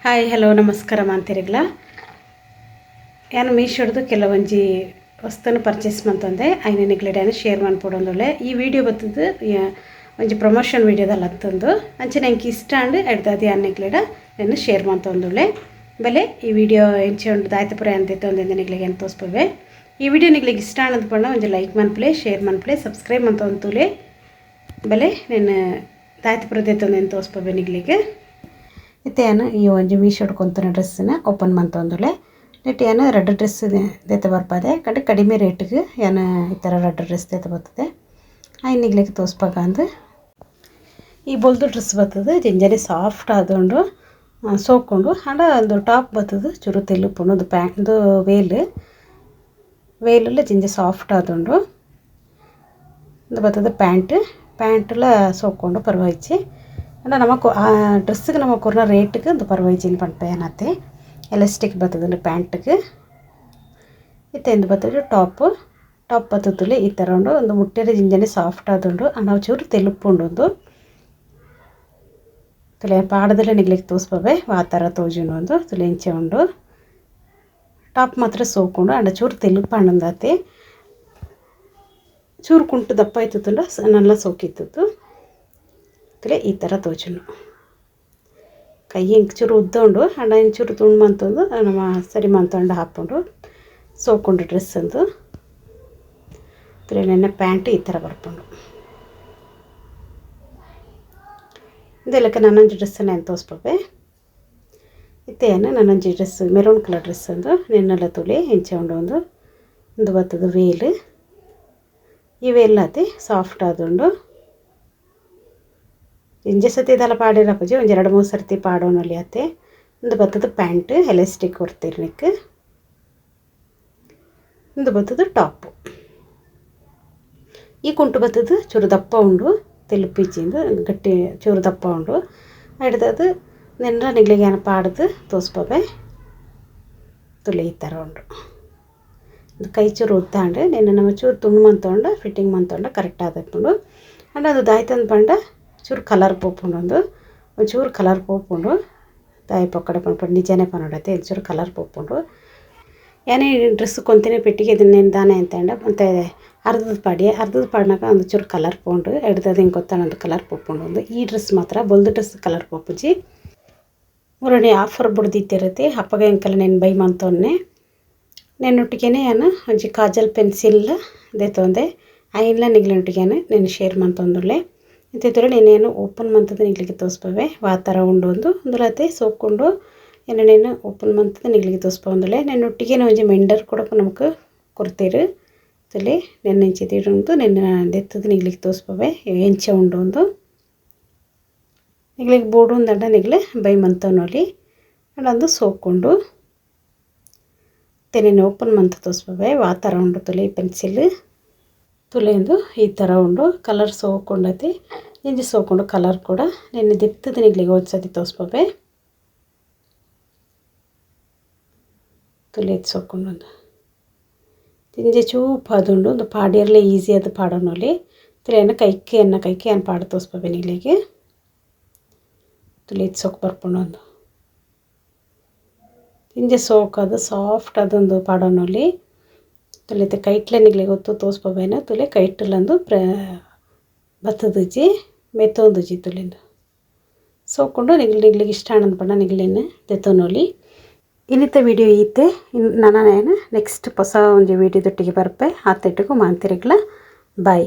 Hi hello ನಮಸ್ಕಾರ ಮಾಂತಿರಿಗ್ಲ ಯಾನು ಮೀಶೋಡ್ದು ಕೆಲವೊಂಜಿ ವಸ್ತುನ ಪರ್ಚೇಸ್ ಮಂತಂದೆ ಐನ ನಿಗ್ಲೆಡಾನು ಶೇರ್ ಮನ್ಪೊಡೊಂದುಲ್ಲೆ ಈ ವಿಡಿಯೋ ಬತ್ತದು ಒಂಜಿ ಪ್ರಮೋಷನ್ ವಿಡಿಯೋದಲ್ಲಿ ಹತ್ತೊಂದು ಅಂಚೆ ನಂಗೆ ಇಷ್ಟ ಅಂಡ್ ಎಡ್ದಾದಿ ಅನ್ನೆಗ್ಲೆಡ ನಾನು ಶೇರ್ ಮಂತೊಂದುಲ್ಲೆ ಬೆಲೆ ಈ ವಿಡಿಯೋ ಎಂಚೆ ಉಂಡು ದಾಯ್ತಪುರ ಅಂತಿತ್ತು ಒಂದಿಂದ ನಿಗ್ಲಿಗೆ ಏನು ತೋರಿಸ್ಪವೆ ಈ ವಿಡಿಯೋ ನಿಗ್ಲಿಗೆ ಇಷ್ಟ ಅನ್ನೋದು ಪಂಡ ಒಂಜಿ ಲೈಕ್ ಮನ್ಪ್ಲೆ ಶೇರ್ ಮನ್ಪ್ಲೆ ಸಬ್ಸ್ಕ್ರೈಬ್ ಮಂತೊಂತುಲೆ ಬೆಲೆ ನಾನು ದಾಯ್ತಪುರ ದೇತೊಂದೇನು ತೋರಿಸ್ಪವೆ ನಿಗ್ಲಿಗೆ ಇತ್ತೆ ಏನು ಈ ಒಂಜಿ ಮೀಶೋಡ್ ಕೊಂತನ ಡ್ರೆಸ್ಸನ್ನ ಓಪನ್ ಮಂತೊಂದುಲ್ಲೆ ನೆಟ್ ಏನು ರೆಡ್ ಡ್ರೆಸ್ ದೇತ ಬರ್ಪದೆ ಕಂಡು ಕಡಿಮೆ ರೇಟ್ಗೆ ಏನು ಈ ಥರ ರೆಡ್ ಡ್ರೆಸ್ ದೇತ ಬರ್ತದೆ ಐನಿಗ್ಲಿಕ್ಕೆ ತೋರಿಸ್ಪಾಗ ಅಂದು ಈ ಬೊಲ್ದು ಡ್ರೆಸ್ ಬರ್ತದೆ ಜಿಂಜರಿ ಸಾಫ್ಟ್ ಆದೊಂಡು ಸೋಕೊಂಡು ಅಂಡ ಒಂದು ಟಾಪ್ ಬರ್ತದೆ ಚೂರು ತೆಲುಪುಂಡು ಒಂದು ಪ್ಯಾಂಟ್ ವೇಲಲ್ಲಿ ಜಿಂಜ ಸಾಫ್ಟ್ ಆದೊಂಡು ಇದು ಬರ್ತದೆ ಪ್ಯಾಂಟೆಲ್ಲ ಸೋಕೊಂಡು ಪರವಾಯಿಸಿ ಅಂಡ ನಮಕ್ ಆ ಡ್ರೆಸ್ಸಿಗೆ ನಮಗೆ ಕೊರ್ನ ರೇಟ್ಗೆ ಒಂದು ಪರವಾಯಿಸಿನ ಪಂಪೆ ಏನತ್ತೆ ಎಲಾಸ್ಟಿಕ್ ಬರ್ತದೆ ಪ್ಯಾಂಟ್ಗೆ ಇತ್ತೆ ಎಂದು ಬರ್ತದೆ ಟಾಪ್ ಬರ್ತದೆ ಈ ಥರ ಉಂಡು ಒಂದು ಮುಟ್ಟೆರೆ ಜಿಂಜನೆ ಸಾಫ್ಟ್ ಆದುಂಡು ನಾವು ಚೂರು ತೆಲುಪುಂಡು ಒಂದು ತುಲೆ ಪಾಡದಲ್ಲೇ ನಿಗ್ಲಿಕ್ಕೆ ತೋರಿಸ್ಬೇ ಆ ಥರ ತೋಜುಂಡು ಒಂದು ತುಲೆ ಇಂಚೆ ಉಂಡು ಟಾಪ್ ಮಾತ್ರ ಸೋಕೊಂಡು ಅಂಡ ಚೂರು ತೆಲುಪು ಹಣ್ಣಂದಾತೆ ಚೂರು ಕುಂಟು ದಪ್ಪ ಆಯ್ತುಂಡ ನಲ್ಲ ಸೋಕಿತ್ತು ತುಲೆ ಈ ಥರ ತೋಜುಂಡು ಕೈ ಇಂಚೂರು ಉದ್ದ ಉಂಡು ಅಂಡ ಇಂಚೂರು ತುಂಡು ಮಂತೊಂದು ನಮ್ಮ ಸರಿ ಮಂತೊಂಡು ಹಾಕೊಂಡು ಸೋಕೊಂಡು ಡ್ರೆಸ್ ಅಂದು ತುಲೆ ನೆನ್ನೆ ಪ್ಯಾಂಟ್ ಈ ಥರ ಬರ್ಕೊಂಡು ಇದೆಲ್ಲಕ್ಕೆ ನನ್ನೊಂದು ಡ್ರೆಸ್ಸನ್ನು ಏನು ತೋರಿಸ್ಬೇ ಇತ್ತೇನು ನನ್ನೊಂದು ಡ್ರೆಸ್ ಮೆರೂನ್ ಕಲರ್ ಡ್ರೆಸ್ ಅಂದು ನೆನ್ನೆಲ್ಲ ತುಳಿ ಹೆಂಚೆ ಉಂಡು ಒಂದು ಬರ್ತದೆ ವೇಲ್ ಈ ವೇಲ್ ಅತಿ ಸಾಫ್ಟ್ ಆದುಂಡು ಇಂಜೆ ಸತಿ ಇದೆಲ್ಲ ಪಾಡಿರಪ್ಪಜಿ ಒಂದು 2-3 ಸರ್ತಿ ಪಾಡೋನಲ್ಲಿ ಅತ್ತೆ ಒಂದು ಬರ್ತದೆ ಪ್ಯಾಂಟ್ ಎಲಾಸ್ಟಿಕ್ ಹೊರ್ತಿರ್ನಿಕ್ಕೆ ಒಂದು ಬರ್ತದೆ ಟಾಪು ಈ ಕುಂಟು ಬರ್ತದೆ ಚೂರು ದಪ್ಪ ಉಂಡು ತೆಲುಪಿಚ್ಚಿಂದು ಗಟ್ಟಿ ಚೂರು ದಪ್ಪ ಉಂಡು ಹಿಡ್ದದು ನೆನ್ರ ನಿಗ್ಲಿಗೆ ಏನು ಪಾಡ್ದು ತೋರಿಸ್ಬೇ ತುಲೆ ಈ ಥರ ಉಂಡು ಕೈ ಚೂರು ಉತ್ತಾಂಡು ನೆನ್ನೆ ನಮ್ಮ ಚೂರು ತುಂಡು ಮಂತೊಂಡು ಫಿಟ್ಟಿಂಗ್ ಮಂತೊಂಡು ಕರೆಕ್ಟ್ ಆದಪ್ಪುಂಡು ಅಂಡ್ ಅದು ದಾಯ್ತಂದು ಪಂಡ ಚೂರು ಕಲರ್ ಪೋಪುಂಡು ಒಂಚೂರು ಕಲರ್ ಪೋಪುಂಡು ದಾಯಿ ಪೊಕ್ಕಡೆ ಪಂಡು ನಿಜನೇ ಪನೋಡತ್ತೆ ಒಂಚೂರು ಕಲರ್ ಪೋಪುಂಡು ಏನೇ ಡ್ರೆಸ್ ಕೊಂತಿನೇ ಪೆಟ್ಟಿಗೆ ಇದನ್ನೇನು ದಾನೆ ಅಂತಂಡ ಮತ್ತು ಅರ್ಧದ ಪಾಡ್ನಾಗ ಒಂದು ಚೂರು ಕಲರ್ ಪೋಂಡು ಎಡ್ದದು ಹಿಂಗೆ ಗೊತ್ತಾಣ ಒಂದು ಕಲರ್ ಪೋಪುಂಡು ಒಂದು ಈ ಡ್ರೆಸ್ ಮಾತ್ರ ಬೊಲ್ದು ಡ್ರೆಸ್ ಕಲರ್ ಪೋಪುಜಿ ಮೂರನೇ ಆಫರ್ ಬುಡ್ದಿತ್ತಿರತ್ತೆ ಹಪ್ಪಗೆ ಅಂಕಲ್ నేను ಬೈ ಮಂತೊನ್ನೆ ನೆನ್ನೊಟ್ಟಿಗೆನೇ ಏನು ಒಂಜಿ ಕಾಜಲ್ ಪೆನ್ಸಿಲ್ ದೇತೊಂದೆ ಐನ್ಲ ನಿಗ್ಲಿನೊಟ್ಟಿಗೆನೆ నేను ಶೇರ್ ಮಂತೊಂದುಲ್ಲೆ ಇಂತಿದ್ರೆ ನೀನೇನು ಓಪನ್ ಮಂತದ ನಿಗ್ಲಿಕ್ಕೆ ತೋರಿಸ್ಬೇ ಆ ಥರ ಉಂಡು ಒಂದುಲತೆ ಸೋಕೊಂಡು ಏನೇನು ಓಪನ್ ಮಂತದ ನಿಗ್ಲಿಕ್ಕೆ ತೋರಿಸ್ಬಂದುಲ್ಲೆ ನೆನ್ನೊಟ್ಟಿಗೆ ಒಂಜಿ ಮೆಂಡರ್ ಕೂಡ ನಮಗೆ ಕೊಡ್ತೀರಿ ತಲೆ ನೆನ್ನೆ ಹೆಂಚಿದ್ದು ಉಂಟು ನೆನ್ನೆ ದೆತ್ತದ ನಿಗ್ಲಿಕ್ಕೆ ತೋರಿಸ್ಬೇ ಹೆಂಚೆ ಉಂಡು ಒಂದು ನಿಗ್ಲಿಕ್ಕೆ ಬೋರ್ಡು ಒಂದಂಡ ನಿಗ್ಲೆ ಬೈ ಮಂತವನಲ್ಲಿ ಅಲ್ಲೊಂದು ಸೋಕೊಂಡು ತೆನೇನು ಓಪನ್ ಮಂತ ತೋರಿಸ್ಬೇ ಆ ಥರ ಉಂಡು ತುಲೆ ಪೆನ್ಸಿಲ್ ತುಲೆಂದು ಈ ಥರ ಉಂಡು ಕಲರ್ ಸೋಕೊಂಡೈತಿ ಇಂಜಿ ಸೋಕೊಂಡು ಕಲರ್ ಕೂಡ ನೆನ್ನೆ ದೆತ್ತದ ನಿಗ್ಲಿಗೆ ಒಂದ್ಸತಿ ತೋರಿಸ್ಬೇ ತುಲೆ ಸೋಕೊಂಡು ಒಂದು ಇಂಜೆ ಚೂಪ್ ಅದುಂಡು ಒಂದು ಪಾಡಿಯರ್ಲೆ ಈಸಿ ಅದು ಪಾಡೋನಲ್ಲಿ ತುಲೆಯನ್ನು ಕೈಕೆ ಏನು ಪಾಡು ತೋರಿಸ್ಬೇ ನಿಗ್ಲಿಗೆ ತುಲೆ ಸೋಕ್ ಬರ್ಕೊಂಡು ಒಂದು ಇಂಜೆ ಸೋಕದು ಸಾಫ್ಟ್ ಅದೊಂದು ಪಾಡೋನಲ್ಲಿ ತುಲೆತೆ ಕೈಟ್ಲೆ ನಿಗ್ಲಿಗೆ ಗೊತ್ತು ತೋರಿಸ್ಬೇನ ತುಲೆ ಕೈಟ್ಲಂದು ಬತ್ತದಜ್ಜಿ ಮೆತ್ತೊಂದುಜಿ ತುಲಿಂದು ಸೋಕೊಂಡು ನಿಗ್ಲಿಗೆ ಇಷ್ಟ ಆನಂದ ಪಂಡ ನಿಗ್ಲಿನ ತೆತ್ತೋನೊಲಿ ಇನ್ನಿತ್ತ ವಿಡಿಯೋ ಈತೆ ನಾನು ನೆಕ್ಸ್ಟ್ ಹೊಸ ಒಂದು ವಿಡಿಯೋದೊಟ್ಟಿಗೆ ಬರ್ಪೆ ಆತಟ್ಟಿಗೂ ಮಾಂತಿರಿಗ್ಲ ಬಾಯ್.